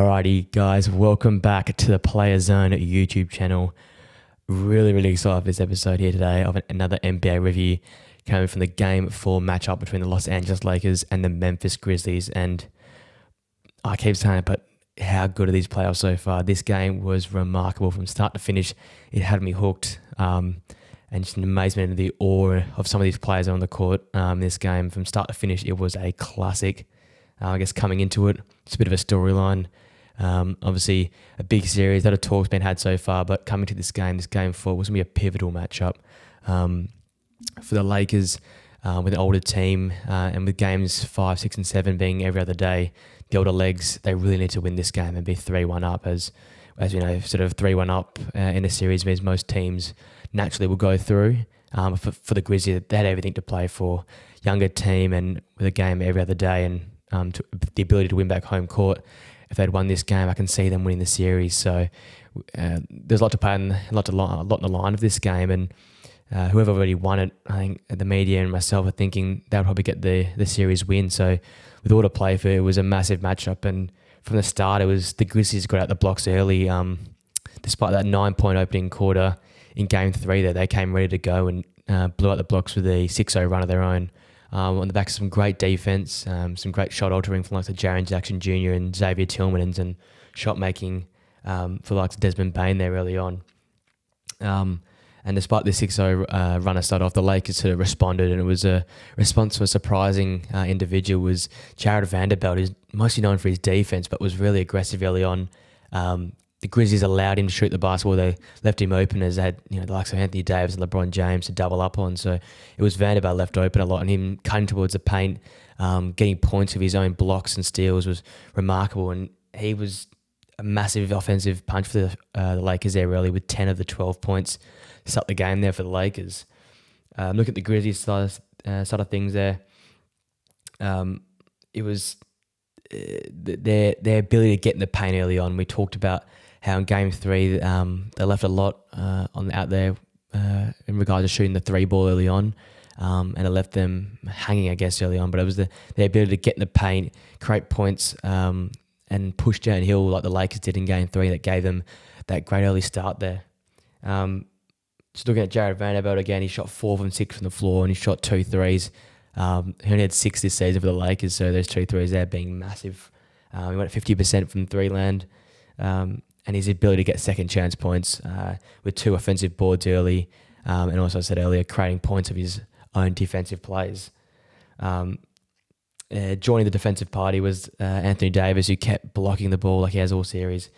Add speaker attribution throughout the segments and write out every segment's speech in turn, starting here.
Speaker 1: Alrighty, guys, welcome back to the Player Zone YouTube channel. Really excited for this episode here today of another NBA review coming from the Game 4 matchup between the Los Angeles Lakers and the Memphis Grizzlies. And I keep saying it, but how good are these playoffs so far? This game was remarkable from start to finish. It had me hooked, and just an amazement of the awe of some of these players on the court. This game, from start to finish, it was a classic. I guess coming into it, it's a bit of a storyline. Obviously, a big series. A lot of talk's been had so far, but coming to this game 4 was going to be a pivotal matchup for the Lakers with an older team, and with games 5, 6, and 7 being every other day. The older legs, they really need to win this game and be 3-1 up, as we know, sort of 3-1 up in a series means most teams naturally will go through. For the Grizzlies, they had everything to play for. Younger team and with a game every other day, and the ability to win back home court. If they'd won this game, I can see them winning the series. So there's a lot to play and a lot in the line of this game. And whoever already won it, I think the media and myself are thinking they'll probably get the series win. So with all to play for, it was a massive matchup. And from the start, it was the Grizzlies got out the blocks early. Despite that 9-point opening quarter in Game 3, there they came ready to go and blew out the blocks with a 6-0 run of their own. On the back of some great defense, some great shot altering from like the Jaren Jackson Jr. and Xavier Tillman, and shot making for like Desmond Bain there early on. And despite the 6-0 runner start off, the Lakers sort of responded, and it was a response to a surprising individual. Was Jared Vanderbilt, who's mostly known for his defense, but was really aggressive early on. The Grizzlies allowed him to shoot the basketball. They left him open, as they had the likes of Anthony Davis and LeBron James to double up on. So it was Vanderbilt left open a lot, and him cutting towards the paint, getting points of his own blocks and steals was remarkable. And he was a massive offensive punch for the Lakers there early, with 10 of the 12 points to start the game there for the Lakers. Look at the Grizzlies side of things there. It was their ability to get in the paint early on. We talked about how in Game 3 they left a lot out there in regards to shooting the 3-ball early on, and it left them hanging, I guess, early on. But it was their ability to get in the paint, create points, and push downhill like the Lakers did in Game 3 that gave them that great early start there. Just looking at Jared Vanderbilt again, he shot 4 from 6 from the floor, and he shot 2 threes. He only had 6 this season for the Lakers, so those 2 threes there being massive. He went at 50% from three land, and his ability to get second chance points with 2 offensive boards early, and also I said earlier, creating points of his own defensive plays. Joining the defensive party was Anthony Davis, who kept blocking the ball like he has all series.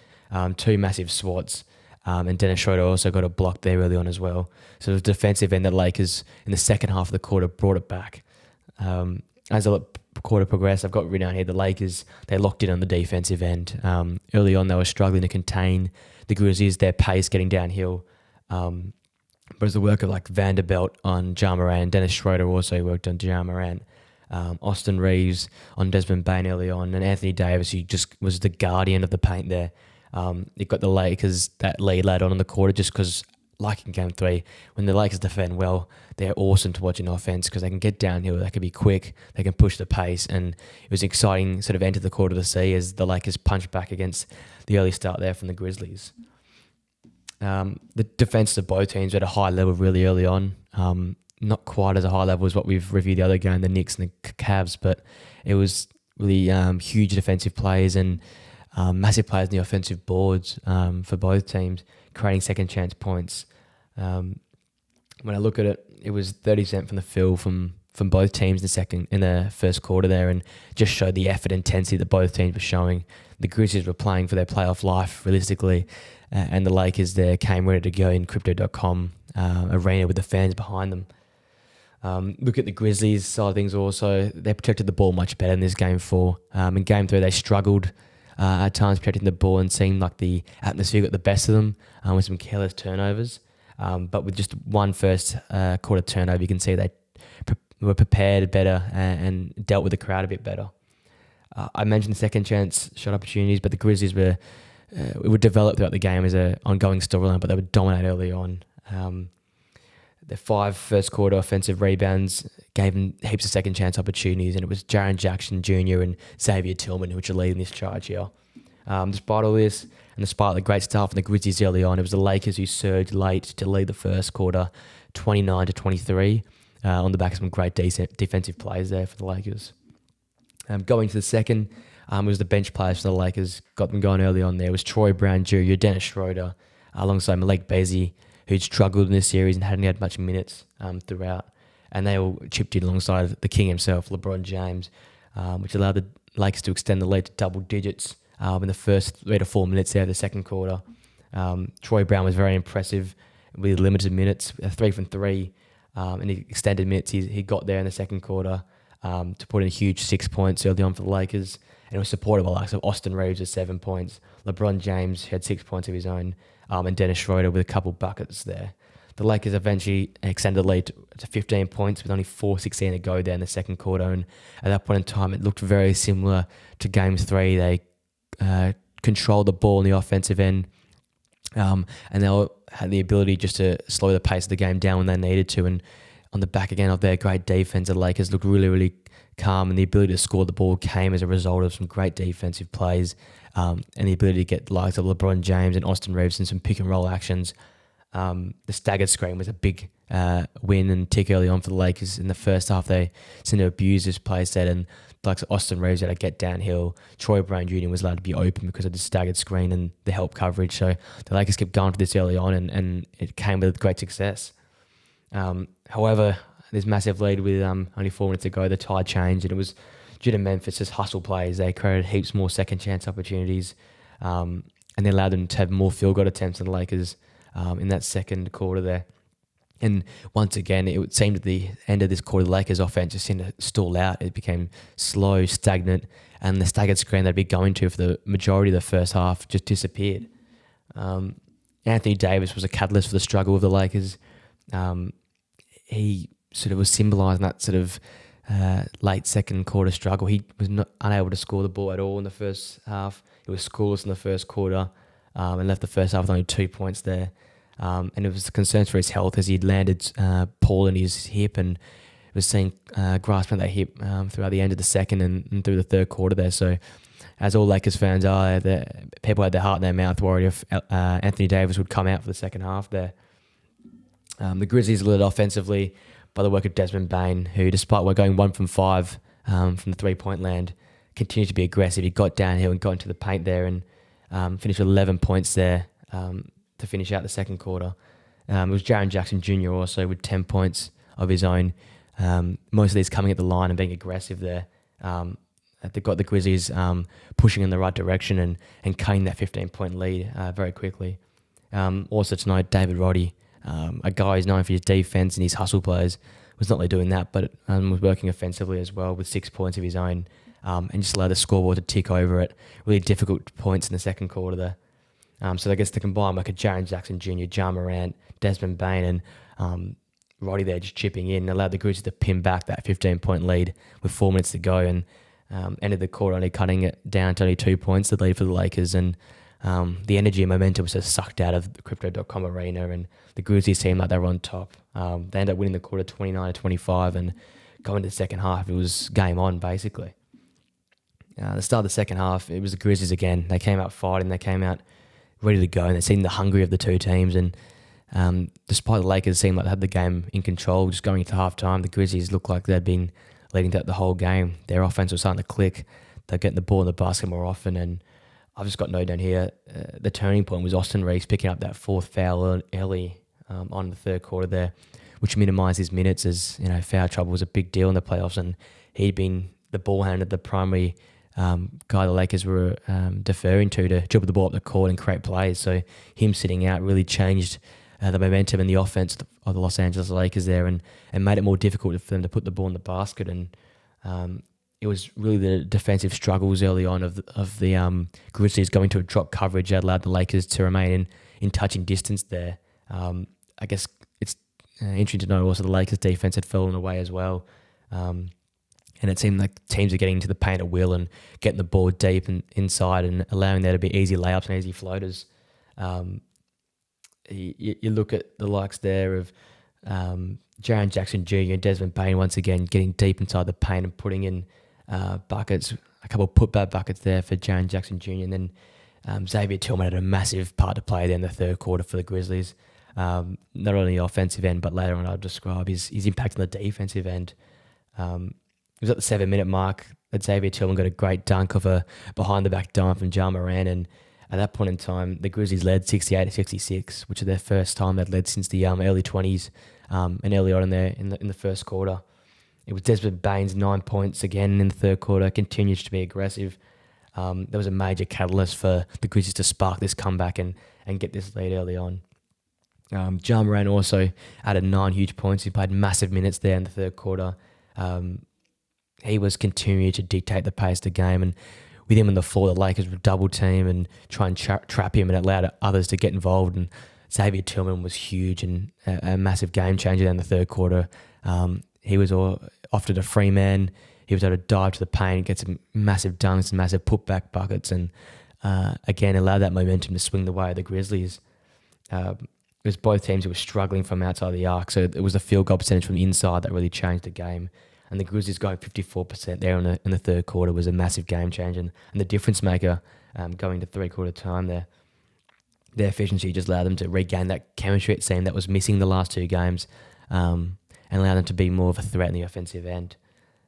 Speaker 1: 2 massive swats. And Dennis Schroeder also got a block there early on as well. So the defensive end, the Lakers in the second half of the quarter brought it back. As the quarter progressed, I've got written out here, the Lakers, they locked in on the defensive end. Early on, they were struggling to contain the Grizzlies, their pace getting downhill. But it was the work of like Vanderbilt on Ja Morant, Dennis Schroeder also worked on Ja Morant, Austin Reeves on Desmond Bain early on, and Anthony Davis, who just was the guardian of the paint there. It got the Lakers that lead later on in the quarter, just because, like in Game 3, when the Lakers defend well, they're awesome to watch in offense because they can get downhill, they can be quick, they can push the pace, and it was an exciting sort of end to the quarter to see as the Lakers punched back against the early start there from the Grizzlies. The defense of both teams at a high level really early on, not quite as a high level as what we've reviewed the other game, the Knicks and the Cavs, but it was really huge defensive plays and massive players in the offensive boards for both teams, creating second chance points. When I look at it, it was 30% from the field from both teams in the first quarter there, and just showed the effort intensity that both teams were showing. The Grizzlies were playing for their playoff life realistically, and the Lakers there came ready to go in Crypto.com arena with the fans behind them. Look at the Grizzlies side of things also. They protected the ball much better in this Game 4. In Game 3, they struggled at times protecting the ball, and seemed like the atmosphere got the best of them with some careless turnovers. But with just one first quarter turnover, you can see they were prepared better and dealt with the crowd a bit better. I mentioned second chance shot opportunities, but the Grizzlies it would develop throughout the game as an ongoing storyline, but they would dominate early on. The 5 first quarter offensive rebounds gave them heaps of second chance opportunities, and it was Jaren Jackson Jr. and Xavier Tillman who were leading this charge here. Despite all this, and despite the great start from the Grizzlies early on, it was the Lakers who surged late to lead the first quarter, 29-23, on the back of some great defensive plays there for the Lakers. Going to the second, it was the bench players for the Lakers, got them going early on there. It was Troy Brown Jr., Dennis Schroeder, alongside Malik Beasley, who'd struggled in this series and hadn't had much minutes throughout. And they all chipped in alongside the king himself, LeBron James, which allowed the Lakers to extend the lead to double digits in the first 3 to 4 minutes there of the second quarter. Troy Brown was very impressive with limited minutes, 3 from 3, and the extended minutes he got there in the second quarter to put in a huge 6 points early on for the Lakers. And it was supported by the likes of Austin Reeves with 7 points, LeBron James, who had 6 points of his own, and Dennis Schroeder with a couple buckets there. The Lakers eventually extended the lead to 15 points with only 4:16 to go there in the second quarter. And at that point in time, it looked very similar to Game 3. They controlled the ball in the offensive end, and they had the ability just to slow the pace of the game down when they needed to. And on the back again of their great defense, the Lakers looked really, really calm, and the ability to score the ball came as a result of some great defensive plays, and the ability to get the likes of LeBron James and Austin Reeves in some pick and roll actions. The staggered screen was a big win and tick early on for the Lakers. In the first half, they seemed to abuse this play set, and like Austin Reeves had to get downhill. Troy Brown Jr. was allowed to be open because of the staggered screen and the help coverage. So the Lakers kept going for this early on, and it came with great success. However, this massive lead with only 4 minutes to go, the tide changed, and it was due to Memphis' hustle plays. They created heaps more second chance opportunities, and they allowed them to have more field goal attempts than the Lakers in that second quarter there. And once again, it would seem at the end of this quarter, the Lakers' offense just seemed to stall out. It became slow, stagnant, and the staggered screen they'd be going to for the majority of the first half just disappeared. Anthony Davis was a catalyst for the struggle of the Lakers. He sort of was symbolising that sort of late second quarter struggle. He was unable to score the ball at all in the first half. He was scoreless in the first quarter and left the first half with only 2 points there. And it was concerns for his health as he'd landed Paul in his hip and was seen grasping that hip throughout the end of the second and through the third quarter there. So as all Lakers fans are, people had their heart in their mouth worried if Anthony Davis would come out for the second half there. The Grizzlies led offensively by the work of Desmond Bane, who, despite going 1 from 5 from the three-point land, continued to be aggressive. He got downhill and got into the paint there and finished with 11 points there to finish out the second quarter. It was Jaren Jackson Jr. also with 10 points of his own. Most of these coming at the line and being aggressive there. They got the Grizzlies pushing in the right direction and cutting that 15-point lead very quickly. Also tonight, David Roddy, a guy who's known for his defense and his hustle plays, was not only doing that, but was working offensively as well with 6 points of his own, and just allowed the scoreboard to tick over at really difficult points in the second quarter there. So I guess the combined work of Jaren Jackson Jr., Ja Morant, Desmond Bane, and Roddy there just chipping in allowed the Grizzlies to pin back that 15-point lead with 4 minutes to go and ended the quarter only cutting it down to only 2 points, the lead for the Lakers. And the energy and momentum was just sucked out of the Crypto.com arena, and the Grizzlies seemed like they were on top. They ended up winning the quarter 29-25, and going to the second half, it was game on basically. The start of the second half, it was the Grizzlies again. They came out fighting, they came out ready to go, and they seemed the hungry of the two teams. And despite the Lakers seemed like they had the game in control, just going into halftime, the Grizzlies looked like they'd been leading that the whole game. Their offense was starting to click. They're getting the ball in the basket more often, and I've just got note down here. The turning point was Austin Reeves picking up that fourth foul early on the third quarter there, which minimised his minutes as foul trouble was a big deal in the playoffs, and he'd been the ball handler, the primary guy the Lakers were deferring to dribble the ball up the court and create plays. So him sitting out really changed the momentum and the offense of the Los Angeles Lakers there, and made it more difficult for them to put the ball in the basket. And it was really the defensive struggles early on of the Grizzlies going to a drop coverage that allowed the Lakers to remain in touching distance there. I guess it's interesting to know also the Lakers defense had fallen away as well. And it seemed like teams are getting into the paint at will and getting the ball deep and inside and allowing there to be easy layups and easy floaters. You look at the likes there of Jaren Jackson Jr. and Desmond Bane once again getting deep inside the paint and putting in buckets, a couple of putback buckets there for Jaren Jackson Jr. And then Xavier Tillman had a massive part to play there in the third quarter for the Grizzlies. Not only the offensive end, but later on I'll describe his impact on the defensive end. It was at the 7-minute mark that Xavier Tillman got a great dunk of a behind-the-back dime from Ja Morant, and at that point in time, the Grizzlies led 68-66, which is their first time they'd led since the early 20s, and early on in the first quarter. It was Desmond Bane's 9 points again in the third quarter, continues to be aggressive. There was a major catalyst for the Grizzlies to spark this comeback and get this lead early on. Ja Morant also added 9 huge points. He played massive minutes there in the third quarter. He was continuing to dictate the pace of the game, and with him on the floor, the Lakers would double team and try and trap him, and it allowed others to get involved. And Xavier Tillman was huge and a massive game changer in the third quarter. He was often a free man. He was able to dive to the paint, get some massive dunks and massive putback buckets, and again allowed that momentum to swing the way of the Grizzlies. It was both teams who were struggling from outside the arc, so it was the field goal percentage from the inside that really changed the game. And the Grizzlies going 54% there in the third quarter was a massive game changer, and the difference maker going to three-quarter time there. Their efficiency just allowed them to regain that chemistry, it seemed, that was missing the last two games, and allowed them to be more of a threat in the offensive end.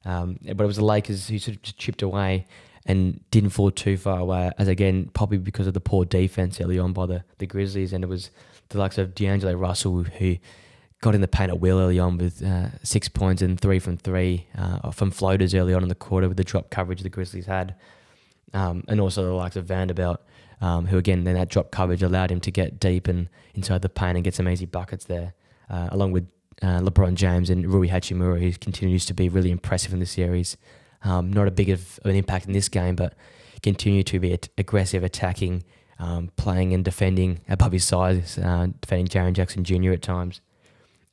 Speaker 1: But it was the Lakers who sort of just chipped away and didn't fall too far away, as again, probably because of the poor defense early on by the Grizzlies. And it was the likes of D'Angelo Russell who got in the paint at will early on with 6 points and 3 from 3 from floaters early on in the quarter with the drop coverage the Grizzlies had. And also the likes of Vanderbilt, who again, then that drop coverage allowed him to get deep and inside the paint and get some easy buckets there, along with LeBron James and Rui Hachimura, who continues to be really impressive in the series. Not a big of an impact in this game, but continue to be aggressive, attacking, playing and defending above his size, defending Jaren Jackson Jr. at times.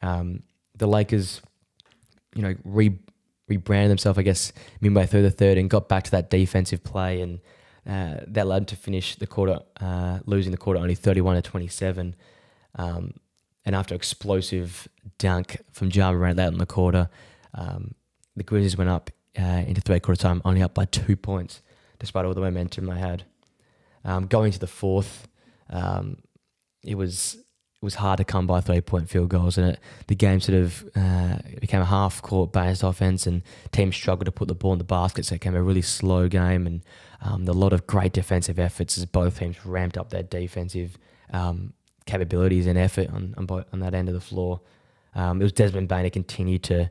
Speaker 1: The Lakers, rebranded themselves, I guess, midway through the third and got back to that defensive play, and that led to finish the quarter, losing the quarter only 31-27. And after explosive dunk from Ja Morant late in the quarter, the Grizzlies went up into three-quarter time, only up by 2 points, despite all the momentum they had. Going to the fourth, it was hard to come by 3-point field goals, and the game sort of became a half-court based offense, and teams struggled to put the ball in the basket, so it became a really slow game, and a lot of great defensive efforts as both teams ramped up their defensive capabilities and effort on that end of the floor. It was Desmond Bane who continued to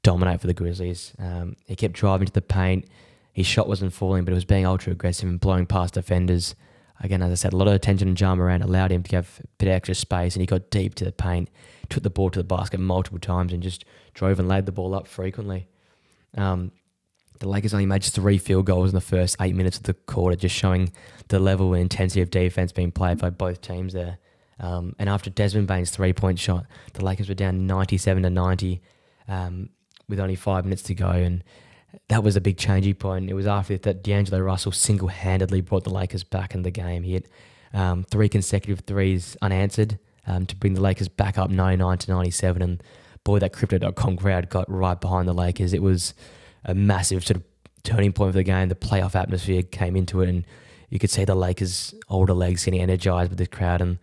Speaker 1: dominate for the Grizzlies. He kept driving to the paint. His shot wasn't falling, but it was being ultra aggressive and blowing past defenders. Again, as I said, a lot of attention on Ja Morant allowed him to have a bit of extra space, and he got deep to the paint, took the ball to the basket multiple times, and just drove and laid the ball up frequently. The Lakers only made just 3 field goals in the first 8 minutes of the quarter, just showing the level and intensity of defense being played by both teams there. And after Desmond Bane's 3-point shot, the Lakers were down 97-90 with only 5 minutes to go, and that was a big changing point. It was after that D'Angelo Russell single-handedly brought the Lakers back in the game. He hit 3 consecutive threes unanswered to bring the Lakers back up 99-97, and boy, that Crypto.com crowd got right behind the Lakers. It was a massive sort of turning point for the game. The playoff atmosphere came into it, and you could see the Lakers' older legs getting energized with the crowd, and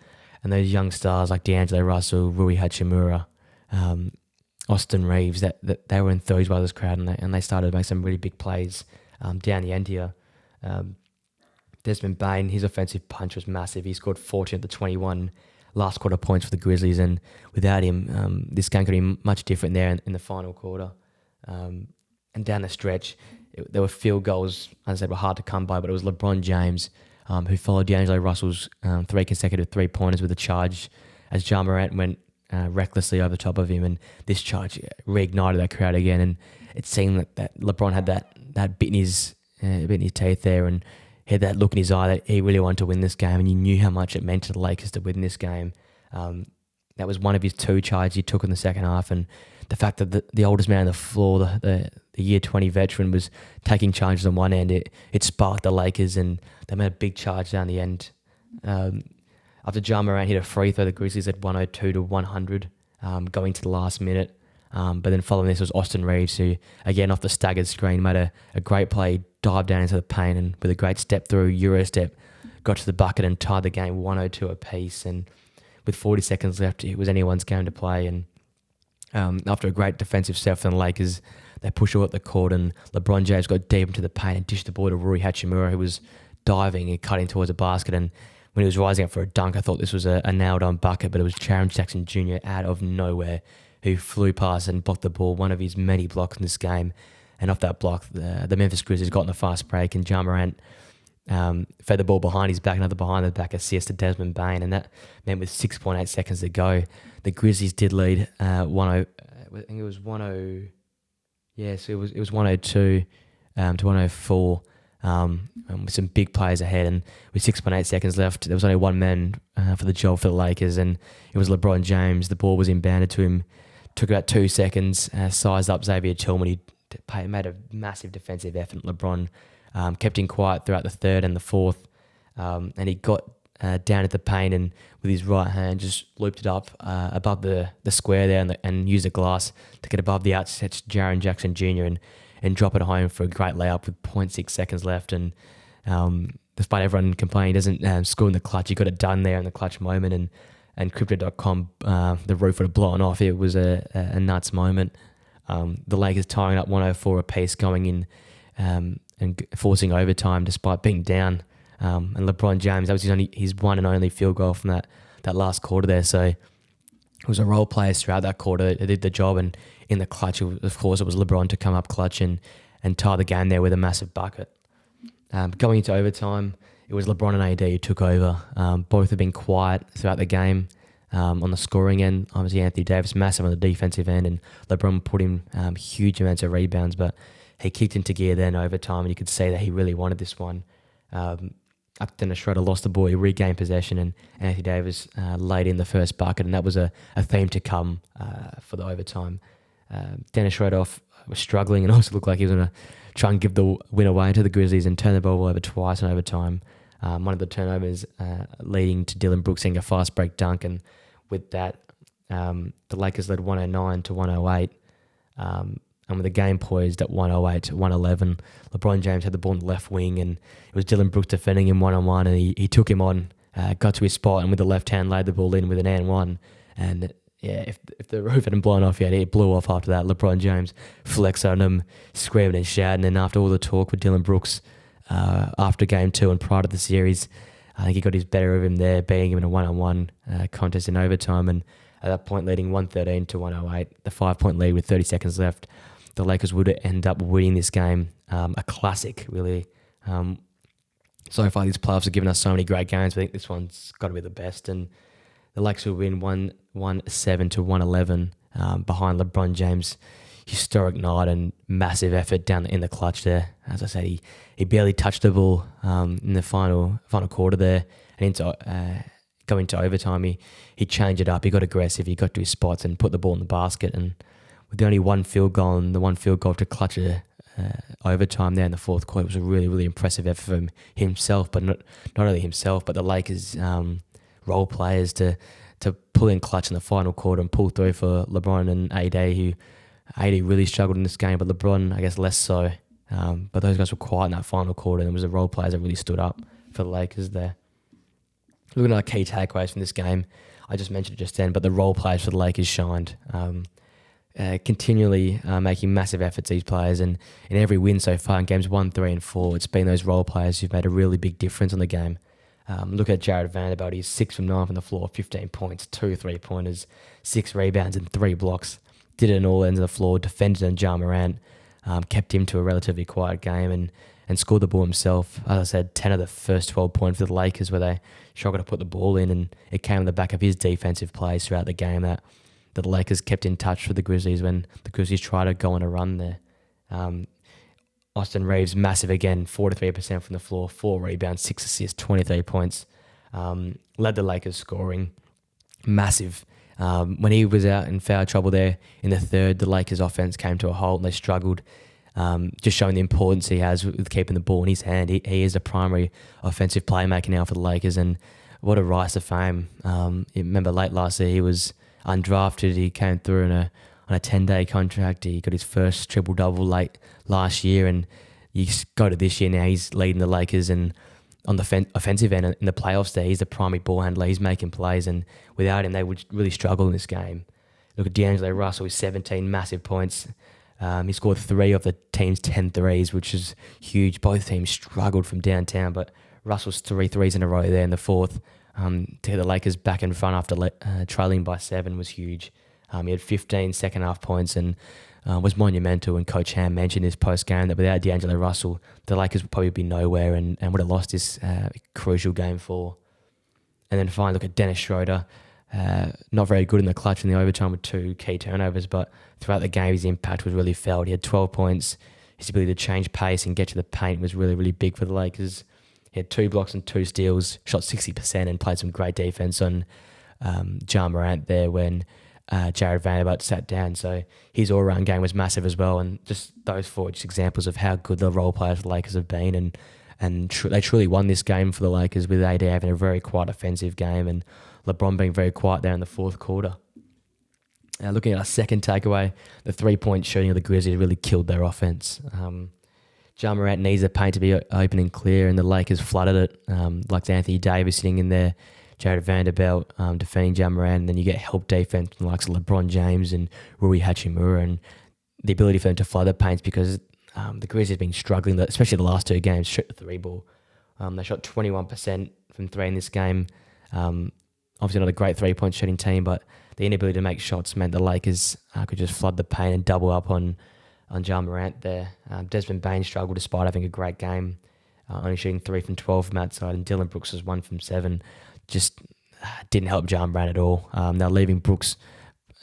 Speaker 1: those young stars like D'Angelo Russell, Rui Hachimura, Austin Reeves, that they were enthused by this crowd, and they started to make some really big plays down the end here. Desmond Bane, his offensive punch was massive. He scored 14 of the 21 last quarter points for the Grizzlies, and without him, this game could be much different there in the final quarter. And down the stretch, there were field goals, as I said, were hard to come by, but it was LeBron James who followed D'Angelo Russell's 3 consecutive 3-pointers with a charge as Ja Morant went recklessly over the top of him, and this charge reignited that crowd again, and it seemed that LeBron had that bit in his teeth there, and he had that look in his eye that he really wanted to win this game, and you knew how much it meant to the Lakers to win this game. That was one of his 2 charges he took in the second half, and the fact that the oldest man on the floor, the year 20 veteran, was taking charges on one end, it sparked the Lakers, and they made a big charge down the end. After Ja Morant hit a free throw, the Grizzlies had 102-100 going to the last minute. But then following this was Austin Reeves, who, again, off the staggered screen, made a great play, dived down into the paint, and with a great step through, Euro step, got to the bucket and tied the game 102 apiece. And with 40 seconds left, it was anyone's game to play. And after a great defensive set from the Lakers, they pushed all at the court, and LeBron James got deep into the paint and dished the ball to Rui Hachimura, who was diving and cutting towards the basket. And when he was rising up for a dunk, I thought this was a nailed-on bucket, but it was Jaren Jackson Jr. out of nowhere who flew past and blocked the ball, one of his many blocks in this game. And off that block, the Memphis Grizzlies got in a fast break, and Ja Morant fed the ball behind his back, another behind the back assist to Desmond Bane, and that meant with 6.8 seconds to go, the Grizzlies did lead 1-0. I think it was 1-0. Yeah, so it was 102 to 104. With some big players ahead, and with 6.8 seconds left, there was only one man for the job for the Lakers, and it was LeBron James. The ball was inbounded to him, took about 2 seconds, sized up Xavier Tillman. He made a massive defensive effort. LeBron kept him quiet throughout the third and the fourth, and he got down at the paint and with his right hand just looped it up above the square there and used the glass to get above the outstretched Jaren Jackson Jr. and drop it home for a great layup with 0.6 seconds left. And despite everyone complaining he doesn't score in the clutch, he got it done there in the clutch moment, and Crypto.com, the roof would have blown off. It was a nuts moment. The Lakers tying up 104 apiece going in and forcing overtime despite being down. And LeBron James, that was his one and only field goal from that last quarter there. So it was a role players throughout that quarter that did the job, and in the clutch, of course, it was LeBron to come up clutch and tie the game there with a massive bucket. Going into overtime, it was LeBron and AD who took over. Both have been quiet throughout the game. On the scoring end, obviously Anthony Davis massive on the defensive end, and LeBron put in huge amounts of rebounds, but he kicked into gear then overtime, and you could see that he really wanted this one. Dennis Schroeder lost the ball, he regained possession, and Anthony Davis laid in the first bucket, and that was a theme to come for the overtime. Dennis Schroeder was struggling and also looked like he was going to try and give the win away to the Grizzlies and turn the ball over twice in overtime. One of the turnovers leading to Dylan Brooks getting a fast break dunk, and with that, the Lakers led 109 to 108. And with the game poised at 108 to 111, LeBron James had the ball in the left wing, and it was Dylan Brooks defending him one-on-one, and he took him on, got to his spot, and with the left hand laid the ball in with an and one. And yeah, if the roof hadn't blown off yet, it blew off after that. LeBron James flexed on him, screaming and shouting, and after all the talk with Dylan Brooks after game 2 and prior to the series, I think he got his better of him there, beating him in a one-on-one contest in overtime, and at that point leading 113 to 108, the 5-point lead with 30 seconds left. The Lakers would end up winning this game. A classic, really. So far, these playoffs have given us so many great games. I think this one's got to be the best. And the Lakers will win 117 to 111 behind LeBron James' historic night and massive effort down in the clutch there. As I said, he barely touched the ball in the final quarter there. And going into overtime, he changed it up. He got aggressive. He got to his spots and put the ball in the basket. And with the only one field goal and the one field goal to clutch overtime there in the fourth quarter, it was a really, really impressive effort from himself, but not only himself, but the Lakers role players to pull in clutch in the final quarter and pull through for LeBron and AD, who AD really struggled in this game, but LeBron, I guess, less so. But those guys were quiet in that final quarter, and it was the role players that really stood up for the Lakers there. Looking at our key takeaways from this game, I just mentioned it just then, but the role players for the Lakers shined. Continually making massive efforts, these players, and in every win so far in games 1, 3, and 4, it's been those role players who've made a really big difference on the game. Look at Jared Vanderbilt. He's 6 from 9 from the floor, 15 points, 2 3-pointers, 6 rebounds, and 3 blocks. Did it in all ends of the floor, defended on Ja Morant, kept him to a relatively quiet game, and scored the ball himself. As I said, 10 of the first 12 points for the Lakers where they struggled to put the ball in, and it came on the back of his defensive plays throughout the game that the Lakers kept in touch with the Grizzlies when the Grizzlies tried to go on a run there. Austin Reeves, massive again, 43% from the floor, 4 rebounds, 6 assists, 23 points. Led the Lakers scoring. Massive. When he was out in foul trouble there in the third, the Lakers offense came to a halt and they struggled, just showing the importance he has with keeping the ball in his hand. He is a primary offensive playmaker now for the Lakers, and what a rise to fame. Remember late last year, he was undrafted. He came through on a 10-day contract. He got his first triple-double late last year, and you go to this year now, he's leading the Lakers and on the offensive end in the playoffs there. He's the primary ball handler. He's making plays, and without him, they would really struggle in this game. Look at D'Angelo Russell with 17 massive points. He scored 3 of the team's 10 threes, which is huge. Both teams struggled from downtown, but Russell's 3 threes in a row there in the fourth to get the Lakers back in front after trailing by 7 was huge. He had 15 second-half points and was monumental, and Coach Ham mentioned his post-game that without D'Angelo Russell, the Lakers would probably be nowhere and would have lost this crucial Game 4. And then finally, look at Dennis Schroeder. Not very good in the clutch in the overtime with 2 key turnovers, but throughout the game, his impact was really felt. He had 12 points. His ability to change pace and get to the paint was really, really big for the Lakers. He had 2 blocks and 2 steals, shot 60% and played some great defense on Ja Morant there when Jared Vanderbilt sat down. So his all-around game was massive as well. And just those 4 just examples of how good the role players for the Lakers have been. And they truly won this game for the Lakers with AD having a very quiet offensive game and LeBron being very quiet there in the fourth quarter. Looking at our second takeaway, the 3-point shooting of the Grizzlies really killed their offense. Ja Morant needs the paint to be open and clear, and the Lakers flooded it. Like Anthony Davis sitting in there, Jared Vanderbilt defending Ja Morant, and then you get help defense from the likes of LeBron James and Rui Hachimura, and the ability for them to flood the paints because the Grizzlies have been struggling, especially the last 2 games, shoot the 3 ball. They shot 21% from 3 in this game. Obviously not a great 3-point shooting team, but the inability to make shots meant the Lakers could just flood the paint and double up on Ja Morant there. Desmond Bane struggled despite having a great game, only shooting 3 from 12 from outside, and Dylan Brooks was 1 from 7. Just didn't help Ja Morant at all. They're leaving Brooks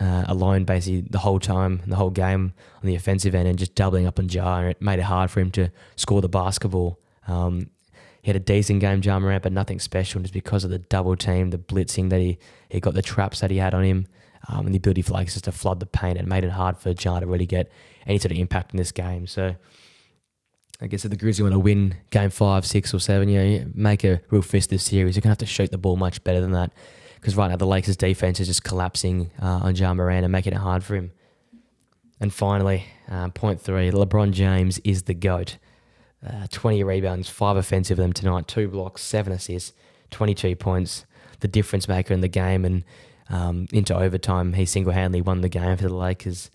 Speaker 1: alone basically the whole time, the whole game on the offensive end, and just doubling up on Ja, and it made it hard for him to score the basketball. He had a decent game, Ja Morant, but nothing special just because of the double team, the blitzing that he got, the traps that he had on him, and the ability for Lakers just to flood the paint. It made it hard for Ja to really get any sort of impact in this game. So I guess if the Grizzlies want to win Game 5, 6 or 7, make a real fist of this series, you're going to have to shoot the ball much better than that, because right now the Lakers defense is just collapsing on Ja Morant and making it hard for him. And finally, point 3, LeBron James is the GOAT. 20 rebounds, 5 offensive of them tonight, 2 blocks, 7 assists, 22 points, the difference maker in the game, and into overtime, he single-handedly won the game for the Lakers.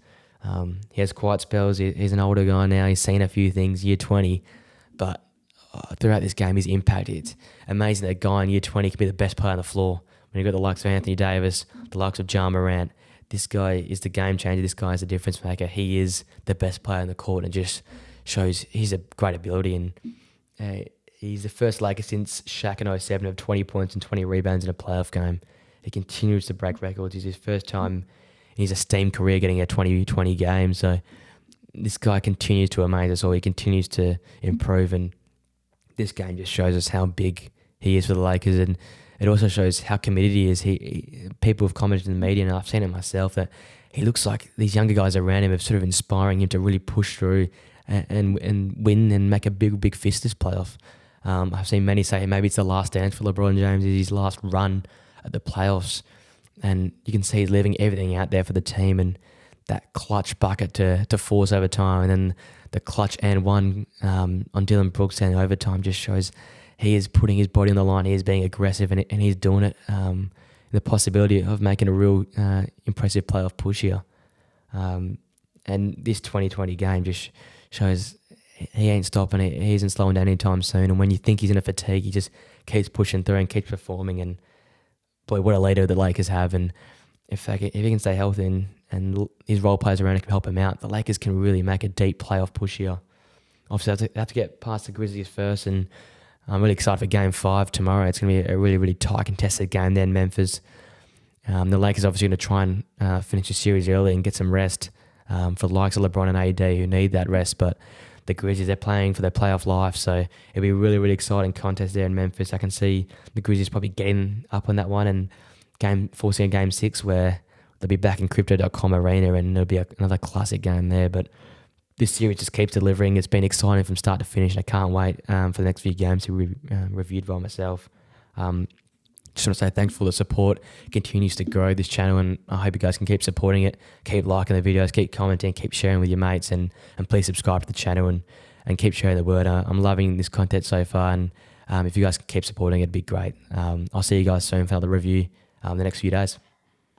Speaker 1: He has quiet spells. He's an older guy now. He's seen a few things, year 20, but throughout this game, his impact, it's amazing that a guy in year 20 can be the best player on the floor. When you've got the likes of Anthony Davis, the likes of Ja Morant, this guy is the game changer. This guy is the difference maker. He is the best player on the court, and just shows he's a great ability, and he's the first Laker since Shaq in 07 of 20 points and 20 rebounds in a playoff game. He continues to break records. It's his first time in his esteemed career getting a 20-20 game. So this guy continues to amaze us all. He continues to improve, and this game just shows us how big he is for the Lakers, and it also shows how committed he is. People have commented in the media, and I've seen it myself, that he looks like these younger guys around him are sort of inspiring him to really push through and win and make a big fist this playoff. I've seen many say maybe it's the last dance for LeBron James, it's his last run at the playoffs, and you can see he's leaving everything out there for the team, and that clutch bucket to force overtime, and then the clutch and one on Dylan Brooks and overtime just shows he is putting his body on the line, he is being aggressive, and he's doing it. The possibility of making a real impressive playoff push here. And this 2020 game just shows he ain't stopping it. He isn't slowing down anytime soon. And when you think he's in a fatigue, he just keeps pushing through and keeps performing. And boy, what a leader the Lakers have. And if he can stay healthy and his role players around him can help him out, the Lakers can really make a deep playoff push here. Obviously, they have to get past the Grizzlies first, and I'm really excited for Game 5 tomorrow. It's going to be a really, really tight, contested game there in Memphis. The Lakers obviously going to try and finish the series early and get some rest for the likes of LeBron and AD who need that rest. But the Grizzlies, they're playing for their playoff life, so it'll be a really, really exciting contest there in Memphis. I can see the Grizzlies probably getting up on that one, and forcing a Game 6 where they'll be back in Crypto.com Arena, and it'll be another classic game there. But this series just keeps delivering. It's been exciting from start to finish, and I can't wait for the next few games to be reviewed by myself. Just want to say thanks for the support. It continues to grow this channel, and I hope you guys can keep supporting it, keep liking the videos, keep commenting, keep sharing with your mates, and please subscribe to the channel and keep sharing the word. I'm loving this content so far, and If you guys can keep supporting, it'd be great. I'll see you guys soon for another review the next few days.